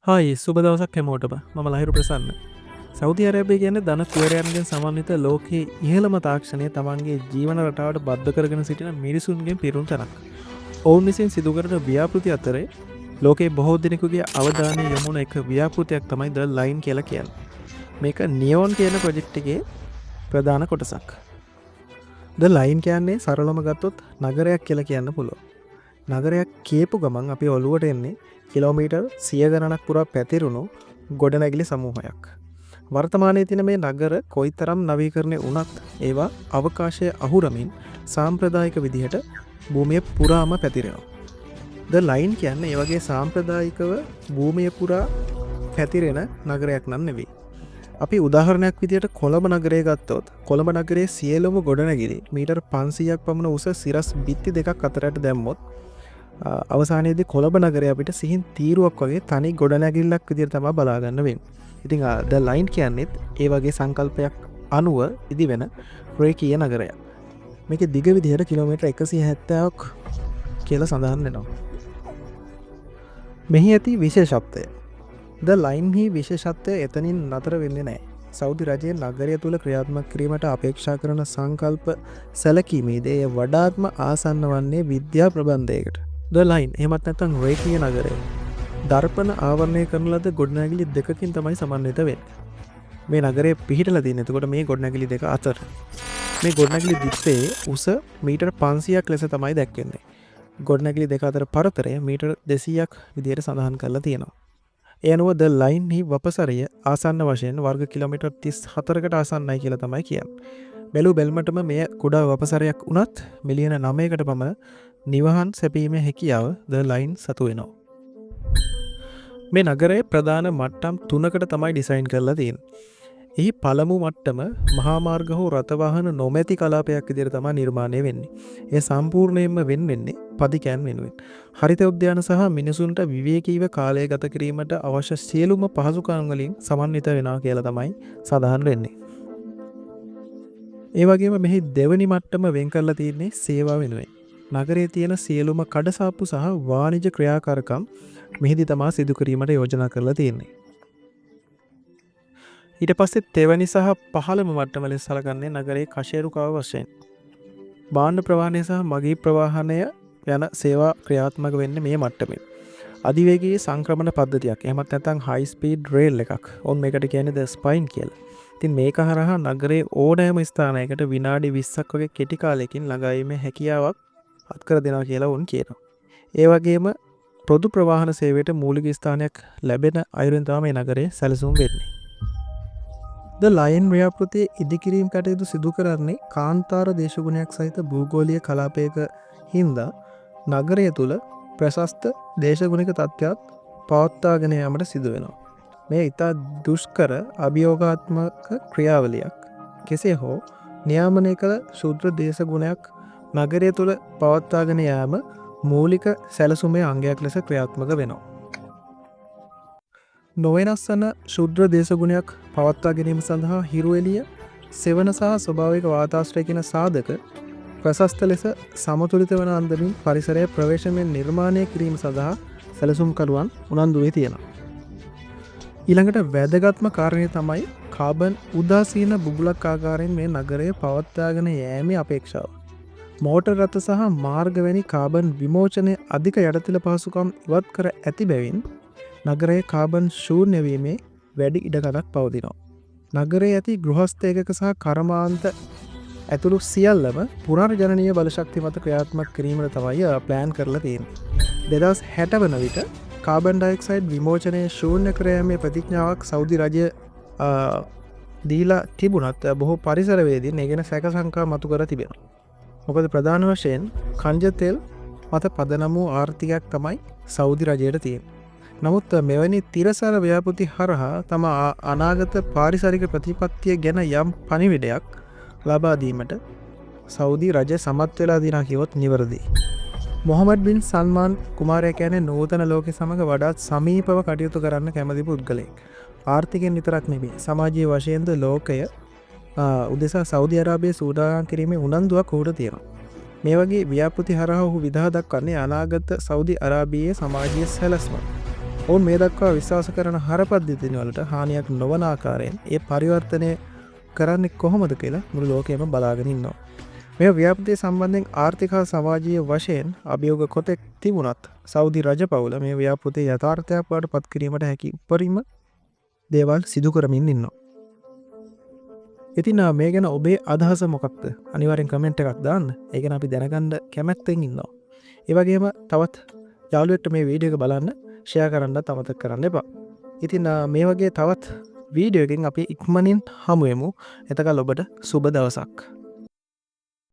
Hi සුබ දවසක් හැමෝටම මම ලහිරු ප්‍රසන්න. සෞදි අරේබිය කියන්නේ ධන කුවරයන්ගෙන් සමන්විත ලෝකයේ ඉහළම තාක්ෂණය තමන්ගේ ජීවන රටාවට බද්ධ කරගෙන සිටින මිනිසුන්ගෙන් පිරුණු තැනක්. ඔවුන් විසින් සිදු කරන ව්‍යාපෘති අතරේ ලෝකයේ බොහෝ දෙනෙකුගේ අවධානය යොමු වන එක ව්‍යාපෘතියක් තමයි ද ලයින් කියලා කියන්නේ. මේක නියෝන් කියන ප්‍රොජෙක්ට් එකේ ප්‍රධාන කොටසක්. ද ලයින් කියන්නේ සරලවම ගත්තොත් නගරයක් කියලා කියන්න පුළුවන්. නගරයක් කියපු ගමන් අපි ඔළුවට එන්නේ කිලෝමීටර් 100 ගණනක් පුරා පැතිරුණු ගොඩනැගිලි සමූහයක්. වර්තමානයේ තියෙන මේ නගර කොයිතරම් නවීකරණය වුණත් ඒවා අවකාශයේ අහුරමින් සාම්ප්‍රදායික විදිහට භූමිය පුරාම පැතිරෙනවා. ද ලයින් කියන්නේ ඒ වගේ සාම්ප්‍රදායිකව භූමිය පුරා පැතිරෙන නගරයක් නම් නෙවෙයි. අපි උදාහරණයක් විදිහට කොළඹ නගරය ගත්තොත් කොළඹ නගරයේ සියලුම ගොඩනැගිලි මීටර් 500ක් පමණ උස සිරස් බිත්ති දෙකක් අතරට දැම්මොත් අවසානයේදී කොළඹ නගරය අපිට සිහින් තීරුවක් වගේ තනි ගොඩනැගිල්ලක් විදිහට තමයි බලා ගන්න වෙන්නේ. ඉතින් ද ලයින් කියන්නේත් ඒ වගේ සංකල්පයක් අනුව ඉදිවෙන රේඛීය නගරයක්. මේකේ දිග විදිහට කිලෝමීටර් 170ක් කියලා සඳහන් වෙනවා. මෙහි ඇති විශේෂත්වය. ද ලයින්හි විශේෂත්වය එතනින් නතර වෙන්නේ නැහැ. සෞදි රජයේ නගරය තුල ක්‍රියාත්මක කිරීමට අපේක්ෂා කරන සංකල්ප සැලකීමේදී එය වඩාත්ම ආසන්න වන්නේ විද්‍යා ප්‍රබන්ධයකට. ද ලයින් එහෙමත් නැත්නම් රේඛීය නගරය දර්පණ ආවරණය කරන ලද ගොඩනැගිලි දෙකකින් තමයි සමන්විත වෙන්නේ. මේ නගරය පිහිටලා තියෙන. එතකොට මේ ගොඩනැගිලි දෙක අතර මේ ගොඩනැගිලි දිත්තේ උස මීටර් 500ක් ලෙස තමයි දැක්වෙන්නේ. ගොඩනැගිලි දෙක අතර පරතරය මීටර් 200ක් විදිහට සඳහන් කරලා තියෙනවා. ඒ අනුව ද ලයින්හි වපසරිය ආසන්න වශයෙන් වර්ග කිලෝමීටර් 34කට ආසන්නයි කියලා තමයි කියන්නේ. බැලු බැල්මටම මෙය කුඩා වපසරයක් වුණත් මිලියන 9කට පමණ නිවහන් සැපීමේ හැකියාව ද ලයින් සතු වෙනවා. මේ නගරයේ ප්‍රධාන මට්ටම් 3කට තමයි ඩිසයින් කරලා තියෙන්නේ. එහි පළමු මට්ටම මහා මාර්ග හෝ රථවාහන නොමැති කලාපයක් විදිහට තමයි නිර්මාණය වෙන්නේ. ඒ සම්පූර්ණයෙන්ම වෙන්නේ පදිකයන් වෙනුවෙන්. හරිත උද්‍යාන සහ මිනිසුන්ට විවේකීව කාලය ගත කිරීමට අවශ්‍ය සියලුම පහසුකම් වලින් සමන්විත වෙනවා කියලා තමයි සඳහන් වෙන්නේ. ඒ වගේම මෙහි දෙවැනි මට්ටම වෙන් කරලා තියෙන්නේ සේවා වෙනුවෙන්. නගරයේ තියෙන සියලුම කඩසාප්පු සහ වාණිජ ක්‍රියාකාරකම් මෙහිදී තමයි සිදු කිරීමට යෝජනා කරලා තියෙන්නේ. ඊට පස්සේ තෙවැනි සහ පහළම මට්ටම ලෙස සලකන්නේ නගරයේ කෂේරුකාව වශයෙන්. භාණ්ඩ ප්‍රවාහනය සහ මගී ප්‍රවාහනය යන සේවා ක්‍රියාත්මක වෙන්නේ මේ මට්ටමේ. අධිවේගී සංක්‍රමණ පද්ධතියක්. එහෙමත් නැත්නම් හයි ස්පීඩ් රේල් එකක්. ඔවුන් මේකට කියන්නේ ද ස්පයින් කියලා. ඉතින් මේක හරහා නගරයේ ඕනෑම ස්ථානයකට විනාඩි 20ක් වගේ කෙටි කාලයකින් ළඟා වීමේ හැකියාවක් අත්කර දෙනවා කියලා උන් කියනවා. ඒ වගේම පොදු ප්‍රවාහන සේවයට මූලික ස්ථානයක් ලැබෙන අයුරින් තමයි මේ නගරේ සැලසුම් වෙන්නේ. ද ලයින් ව්‍යාපෘතියේ ඉදිකිරීම් කටයුතු සිදු කරන්නේ කාන්තාර දේශගුණයක් සහිත භූගෝලීය කලාපයක හින්දා නගරය තුල ප්‍රශස්ත දේශගුණික තත්ත්වයක් පවත්වාගෙන යාමට සිදු වෙනවා. මේ ඉතා දුෂ්කර අභියෝගාත්මක ක්‍රියාවලියක්. කෙසේ හෝ නියාමනය කළ ශුද්‍ර දේශගුණයක් නගරය තුල පවත්වාගෙන යාම මූලික සැලසුමේ අංගයක් ලෙස ක්‍රියාත්මක වෙනවා. නොවෙනස් වන ශුද්‍ර දේශගුණයක් පවත්වා ගැනීම සඳහා හිරු එළිය, සෙවණ සහ ස්වභාවික වාතාශ්‍රය කියන සාධක ප්‍රශස්ත ලෙස සමතුලිත වන අන්දමින් පරිසරය ප්‍රවේශමෙන් නිර්මාණය කිරීම සඳහා සැලසුම්කරුවන් උනන්දු වී තියෙනවා. ඊළඟට වැදගත්ම කාරණය තමයි කාබන් උදාසීන බුබුලක් ආකාරයෙන් මේ නගරය පවත්වාගෙන යෑමේ අපේක්ෂාව. මෝටර් රථ සහ මාර්ග වැනි කාබන් විමෝචනය අධික යටිතල පහසුකම් ඉවත් කර ඇති බැවින් නගරයේ කාබන් ශූන්‍ය වීමේ වැඩි ඉඩකඩක් පවතිනවා. නගරයේ ඇති ගෘහස්ථ ඒකක සහ කර්මාන්ත ඇතුළු සියල්ලම පුනර්ජනනීය බලශක්ති මත ක්‍රියාත්මක කිරීමට තමයි ප්ලෑන් කරලා තියෙන්නේ. 2060 වන විට කාබන් ඩයොක්සයිඩ් විමෝචනය ශූන්‍ය කර යාමේ ප්‍රතිඥාවක් සෞදි රජය දීලා තිබුණත් බොහෝ පරිසරවේදීන් ඒ ගැන සැක සංකා මතු කර තිබෙනවා. මොකද ප්‍රධාන වශයෙන් කංජ තෙල් මත පදනම් වූ ආර්ථිකයක් තමයි සෞදි රජයට තියෙන්නේ. නමුත් මෙවැනි තිරසර ව්‍යාපෘති හරහා තම අනාගත පාරිසරික ප්‍රතිපත්තිය ගැන යම් පණිවිඩයක් ලබා දීමට සෞදි රජය සමත් වෙලා දිනා කිව්වොත් නිවැරදි. මොහමඩ් බින් සල්මාන් කුමාරයා කියන්නේ නූතන ලෝකෙ සමග වඩාත් සමීපව කටයුතු කරන්න කැමති පුද්ගලයෙක්. ආර්ථිකයෙන් විතරක් නෙවෙයි සමාජීය වශයෙන්ද ලෝකය උදෙසා සෞදි අරාබිය සූදානම් කිරීමේ උනන්දුවක් ඔහුට තියෙනවා. මේ වගේ ව්‍යාපෘති හරහා ඔහු විදහා දක්වන්නේ අනාගත සෞදි අරාබියේ සමාජීය සැලැස්ම. ඔවුන් මේ දක්වා විශ්වාස කරන හරපද්ධතින් වලට හානියක් නොවන ආකාරයෙන් ඒ පරිවර්තනය කරන්නේ කොහොමද කියලා මුළු ලෝකෙම බලාගෙන ඉන්නවා. මේ ව්‍යාපෘතිය සම්බන්ධයෙන් ආර්ථික හා සමාජීය වශයෙන් අභියෝග කොතෙක් තිබුණත් සෞදි රජපෞල මේ ව්‍යාපෘතිය යථාර්ථයක් බවට පත් කිරීමට හැකි උපරිම දේවල් සිදු කරමින් ඉන්නවා. ඉතින් මේ ගැන ඔබේ අදහස මොකක්ද? අනිවාර්යෙන් කමෙන්ට් එකක් දාන්න. ඒ ගැන අපි දැනගන්න කැමැත්තෙන් ඉන්නවා. ඒ වගේම තවත් යාළුවෙක්ට මේ වීඩියෝ එක බලන්න ෂෙයා කරන්නත් අමතක කරන්න එපා. ඉතින් මේ වගේ තවත් වීඩියෝ එකකින් අපි ඉක්මනින් හමු වෙමු. එතකල් ඔබට සුබ දවසක්.